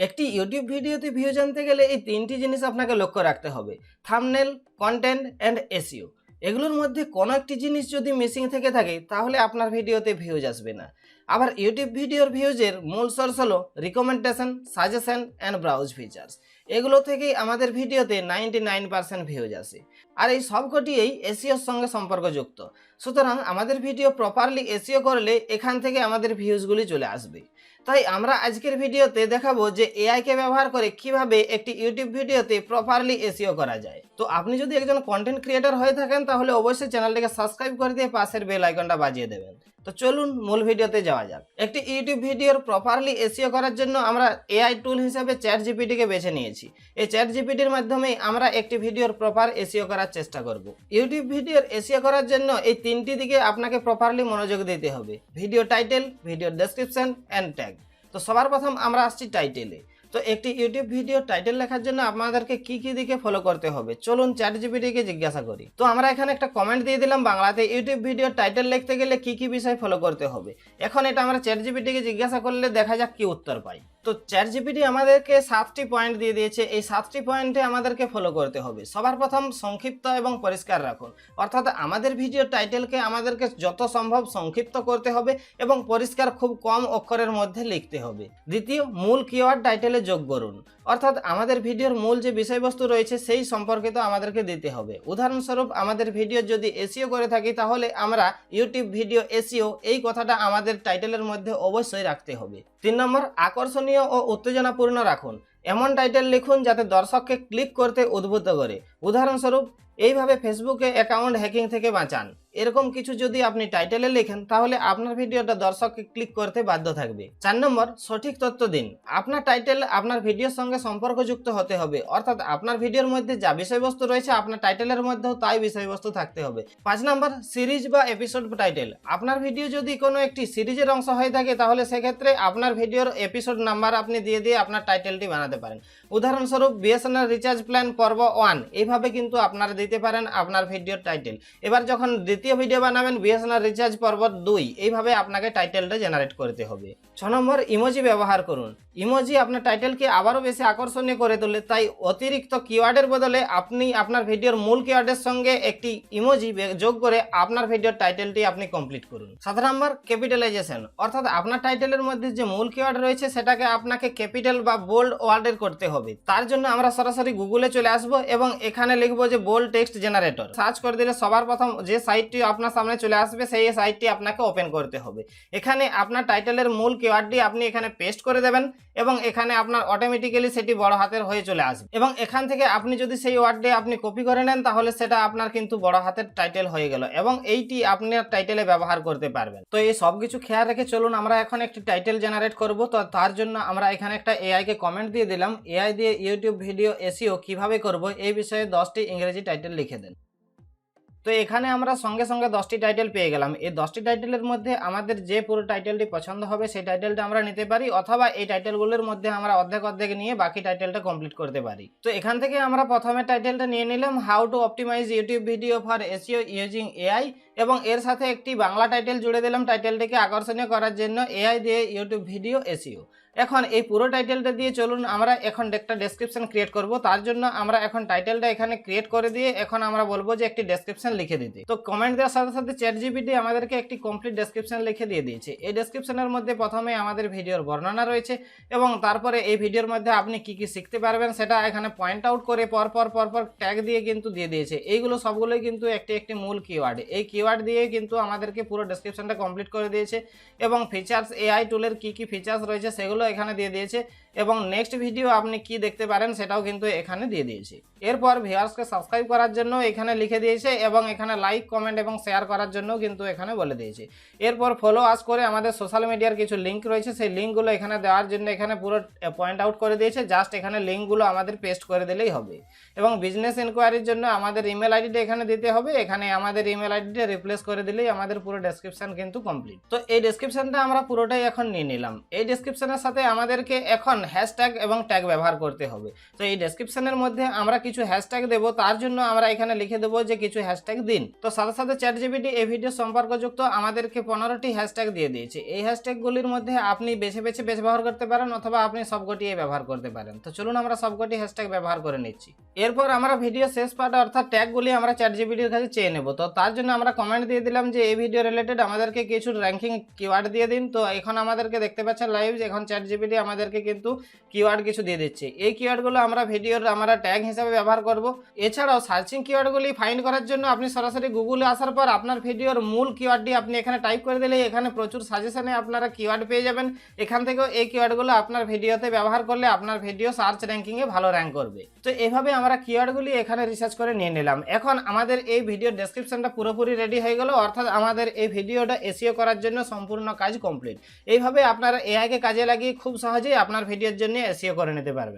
একটি ইউটিউব ভিডিওতে ভিউ জানতে গেলে এই তিনটি জিনিস আপনাকে লক্ষ্য রাখতে হবে: থাম্বনেল, কন্টেন্ট অ্যান্ড এসইও। এগুলোর মধ্যে কোনো একটি জিনিস যদি মিসিং থেকে থাকে তাহলে আপনার ভিডিওতে ভিউজ আসবে না। আবার ইউটিউব ভিডিওর ভিউজের মূল সোর্স হলো recommendation, suggestion and browse features. এগুলো থেকেই আমাদের ভিডিওতে 99% ভিউজ আসে। আর এই সবকটি এই এসইওর সঙ্গে সম্পর্কযুক্ত। সুতরাং আমাদের ভিডিও প্রপারলি এসইও করলে এখান থেকে আমাদের ভিউজগুলি চলে আসবে। তাই আমরা আজকের ভিডিওতে দেখাবো যে এআই কে ব্যবহার করে কিভাবে একটি ইউটিউব ভিডিওতে প্রপারলি এসইও করা যায়। তো আপনি যদি একজন কন্টেন্ট ক্রিয়েটর হয়ে থাকেন তাহলে অবশ্যই চ্যানেলটিকে সাবস্ক্রাইব করে দিয়ে পাশের বেল আইকনটা বাজিয়ে দেবেন। তো চলুন মূল ভিডিওতে যাওয়া যাক। একটি ইউটিউব ভিডিওর প্রপারলি এসইও করার জন্য আমরা এআই টুল হিসেবে চ্যাট জিপিটিকে বেছে নিয়েছি। এই চ্যাট জিপিটির মাধ্যমেই আমরা একটি ভিডিওর প্রপার এসইও করার চেষ্টা করব। ইউটিউব ভিডিওর এসইও করার জন্য এই তিনটি দিকে আপনাকে প্রপারলি মনোযোগ দিতে হবে: video title, video description and tag. তো সবার প্রথম আমরা আসছি টাইটেলে। তো একটি ইউটিউব ভিডিও টাইটেল লেখার জন্য আপনাদেরকে কি কি দিকে ফলো করতে হবে চলুন চ্যাট জিপিটিকে জিজ্ঞাসা করি। তো আমরা এখানে একটা কমেন্ট দিয়ে দিলাম বাংলাতে, ইউটিউব ভিডিও টাইটেল লিখতে গেলে কি কি বিষয় ফলো করতে হবে। এখন এটা আমরা চ্যাট জিপিটিকে জিজ্ঞাসা করলে দেখা যাক কি উত্তর পাই। তো চ্যাট জিপিটি আমাদেরকে 7টি পয়েন্ট দিয়ে দিয়েছে। এই 7টি পয়েন্টে আমাদেরকে ফলো করতে হবে। সবার প্রথম, সংক্ষিপ্ত এবং পরিষ্কার রাখুন। অর্থাৎ আমাদের ভিডিও টাইটেলকে আমাদেরকে যত সম্ভব সংক্ষিপ্ত করতে হবে এবং পরিষ্কার খুব কম অক্ষরের মধ্যে লিখতে হবে। দ্বিতীয়, মূল কিওয়ার্ড টাইটেলে যোগ করুন। অর্থাৎ আমাদের ভিডিওর মূল যে বিষয়বস্তু রয়েছে সেই সম্পর্কিত আমাদেরকে দিতে হবে। উদাহরণস্বরূপ আমাদের ভিডিও যদি এসইও করে থাকি তাহলে আমরা ইউটিউব ভিডিও এসইও এই কথাটা আমাদের টাইটেলের মধ্যে অবশ্যই রাখতে হবে। 3 নম্বর, আকর্ষণীয় ও উত্তেজনাপূর্ণ রাখুন। এমন টাইটেল লিখুন যাতে দর্শককে ক্লিক করতে উদ্বুদ্ধ করে। উদাহরণস্বরূপ, এইভাবে ফেসবুকে অ্যাকাউন্ট হ্যাকিং থেকে বাঁচান। এরকম কিছু যদি আপনি টাইটেলে লেখেন তাহলে আপনার ভিডিওটা দর্শককে ক্লিক করতে বাধ্য থাকবে। 4 নম্বর, সঠিক তথ্য দিন। আপনার টাইটেল আপনার ভিডিওর সঙ্গে সম্পর্কযুক্ত হতে হবে। অর্থাৎ আপনার ভিডিওর মধ্যে যা বিষয়বস্তু রয়েছে আপনার টাইটেলের মধ্যেও তাই বিষয়বস্তু থাকতে হবে। 5 নম্বর, সিরিজ বা এপিসোড টাইটেল। আপনার ভিডিও যদি কোনো একটি সিরিজের অংশ হয়ে থাকে তাহলে সেক্ষেত্রে আপনার ভিডিওর এপিসোড নাম্বার আপনি দিয়ে আপনার টাইটেলটি বানাতে পারেন। উদাহরণস্বরূপ, বিএসএনএল রিচার্জ প্ল্যান পর্ব 1, এইভাবে কিন্তু আপনারা দিতে পারেন আপনার ভিডিওর টাইটেল। এবার যখন দ্বিতীয় ভিডিও বানাবেন বিএসএনএল রিচার্জ পর্ব 2, এইভাবে আপনাকে টাইটেলটা জেনারেট করতে হবে। 6 নম্বর, ইমোজি ব্যবহার করুন। ইমোজি আপনার টাইটেলকে আবারও বেশি আকর্ষণীয় করে তোলে, তাই অতিরিক্ত কিওয়ার্ডের বদলে আপনি আপনার ভিডিওর মূল কিওয়ার্ডের সঙ্গে একটি ইমোজি যোগ করে আপনার ভিডিওর টাইটেলটি আপনি কমপ্লিট করুন। 7 নম্বর, ক্যাপিটালাইজেশন। অর্থাৎ আপনার টাইটেলের মধ্যে যে মূল কিওয়ার্ড রয়েছে সেটাকে আপনাকে ক্যাপিটাল বা বোল্ড ওয়ার্ডের করতে হবে। তার জন্য আমরা সরাসরি গুগলে চলে আসব এবং এখানে লিখব যে বোল্ড টেক্সট জেনারেটর। সার্চ করে দিলে সবার প্রথম যে সাইটটি আপনার সামনে চলে আসবে সেই সাইটটি আপনাকে ওপেন করতে হবে। এখানে আপনার টাইটেলের মূল কিওয়ার্ডটি আপনি এখানে পেস্ট করে দেবেন এবং এখানে আপনার অটোমেটিক্যালি সেটি বড় হাতের হয়ে চলে আসবে। এবং এখান থেকে আপনি যদি সেই ওয়ার্ডটি আপনি কপি করে নেন তাহলে সেটা আপনার কিন্তু বড় হাতের টাইটেল হয়ে গেল এবং এইটি আপনার টাইটেলে ব্যবহার করতে পারবেন। তো এই সব কিছু খেয়াল রেখে চলুন আমরা এখন একটি টাইটেল জেনারেট করব। তো তার জন্য আমরা এখানে একটা এআই কে কমেন্ট দিয়ে দিলাম, এআই দিয়ে ইউটিউব ভিডিও এসইও কিভাবে করব এই বিষয়ে 10টি ইংরেজি টাইটেল লিখে দেন। তো এখানে আমরা সঙ্গে সঙ্গে 10টি টাইটেল পেয়ে গেলাম। এই 10টি টাইটেলের মধ্যে আমাদের যে পুরো টাইটেলটি পছন্দ হবে সেই টাইটেলটা আমরা নিতে পারি, অথবা এই টাইটেলগুলোর মধ্যে আমরা অর্ধেক নিয়ে বাকি টাইটেলটা কমপ্লিট করতে পারি। তো এখান থেকে আমরা প্রথমে টাইটেলটা নিয়ে নিলাম, how to optimize YouTube video for SEO using AI, এবং এর সাথে একটি বাংলা টাইটেল জুড়ে দিলাম টাইটেলটিকে আকর্ষণীয় করার জন্য, এআই দিয়ে ইউটিউব ভিডিও এসইও। এখন এই পুরো টাইটেলটা দিয়ে চলুন আমরা এখন একটা ডেসক্রিপশন ক্রিয়েট করব। তার জন্য আমরা এখন টাইটেলটা এখানে ক্রিয়েট করে দিয়ে এখন আমরা বলবো যে একটি ডেসক্রিপশন লিখে দিতে। তো কমেন্ট দেওয়ার সাথে সাথে চ্যাট জিপিটি আমাদেরকে একটি কমপ্লিট ডেসক্রিপশন লিখে দিয়ে দিয়েছে। এই ডেসক্রিপশনের মধ্যে প্রথমে আমাদের ভিডিওর বর্ণনা রয়েছে এবং তারপরে এই ভিডিওর মধ্যে আপনি কি কি শিখতে পারবেন সেটা এখানে পয়েন্ট আউট করে পরপর ট্যাগ দিয়ে কিন্তু দিয়ে দিয়েছে। এইগুলো সবগুলোই কিন্তু একটি মূল কিওয়ার্ড। এই কিওয়ার্ড দিয়ে কিন্তু আমাদেরকে পুরো ডেসক্রিপশনটা কমপ্লিট করে দিয়েছে এবং ফিচার্স, এআই টুলের কি কি ফিচার্স রয়েছে সেগুলো এখানে দিয়ে দিয়েছে এবং নেক্সট ভিডিও আপনি কি দেখতে পারেন সেটাও কিন্তু এখানে দিয়ে দিয়েছে। এরপর ভিউয়ার্সকে সাবস্ক্রাইব করার জন্য এখানে লিখে দিয়েছে এবং এখানে লাইক, কমেন্ট এবং শেয়ার করার জন্য কিন্তু এখানে বলে দিয়েছে। এরপর ফলো আস করে আমাদের সোশ্যাল মিডিয়ার কিছু লিঙ্ক রয়েছে, সেই লিঙ্কগুলো এখানে দেওয়ার জন্য এখানে পুরো পয়েন্ট আউট করে দিয়েছে। জাস্ট এখানে লিঙ্কগুলো আমাদের পেস্ট করে দিলেই হবে। এবং বিজনেস ইনকোয়ারির জন্য আমাদের ইমেল আইডিটা এখানে দিতে হবে। এখানে আমাদের ইমেল আইডিটা রিপ্লেস করে দিলেই আমাদের পুরো ডেসক্রিপশন কিন্তু কমপ্লিট। তো এই ডেসক্রিপশনটা আমরা পুরোটাই এখন নিয়ে নিলাম। এই ডেসক্রিপশনের সাথে আমাদেরকে এখন হ্যাশট্যাগ এবং ট্যাগ ব্যবহার করতে হবে। তো এই ডেসক্রিপশনের মধ্যে আমরা কিছু হ্যাশট্যাগ দেবো, তার জন্য আমরা এখানে লিখে দেবো যে কিছু হ্যাশট্যাগ দিন। তো সাথে সাথে চ্যাটজিপিটি এই ভিডিও সম্পর্কযুক্ত আমাদেরকে 15টি হ্যাশট্যাগ দিয়ে দিয়েছে। এই হ্যাশট্যাগুলির মধ্যে আপনি বেছে বেছে ব্যবহার করতে পারেন অথবা আপনি সবকটি ব্যবহার করতে পারেন। তো চলুন আমরা সবকটি হ্যাশট্যাগ ব্যবহার করে নিচ্ছি। এরপর আমরা ভিডিও শেষ পার্ট অর্থাৎ ট্যাগগুলি আমরা চ্যাটজিপিটির কাছে চেয়ে নেব। তো তার জন্য আমরা কমেন্ট দিয়ে দিলাম যে এই ভিডিও রিলেটেড আমাদেরকে কিছু র্যাঙ্কিং কিওয়ার্ড দিয়ে দিন। তো এখন আমাদেরকে দেখতে পাচ্ছেন লাইভ, এখন চ্যাটজিপিটি আমাদেরকে কিন্তু কিওয়ার্ড কিছু দিয়ে দিচ্ছে। এই কিওয়ার্ডগুলো আমরা ভিডিওর আমরা ট্যাগ হিসাবে ব্যবহার করব। এছাড়াও সার্চিং কিওয়ার্ডগুলি ফাইন্ড করার জন্য আপনি সরাসরি গুগলে আসার পর আপনার ভিডিওর মূল কিওয়ার্ডটি আপনি এখানে টাইপ করে দিলে এখানে প্রচুর সাজেশনে আপনারা কিওয়ার্ড পেয়ে যাবেন। এখান থেকেও এই কিওয়ার্ডগুলো আপনার ভিডিওতে ব্যবহার করলে আপনার ভিডিও সার্চ র্যাঙ্কিংয়ে ভালো র্যাঙ্ক করবে। তো এভাবে আমরা কিওয়ার্ডগুলি এখানে রিসার্চ করে নিয়ে নিলাম। এখন আমাদের এই ভিডিওর ডেসক্রিপশনটা পুরোপুরি রেডি হয়ে গেল, অর্থাৎ আমাদের এই ভিডিওটা এসইও করার জন্য সম্পূর্ণ কাজ কমপ্লিট। এইভাবে আপনারা এআইকে কাজে লাগিয়ে খুব সহজেই আপনার ভিডিওর জন্য এসইও করে নিতে পারবেন।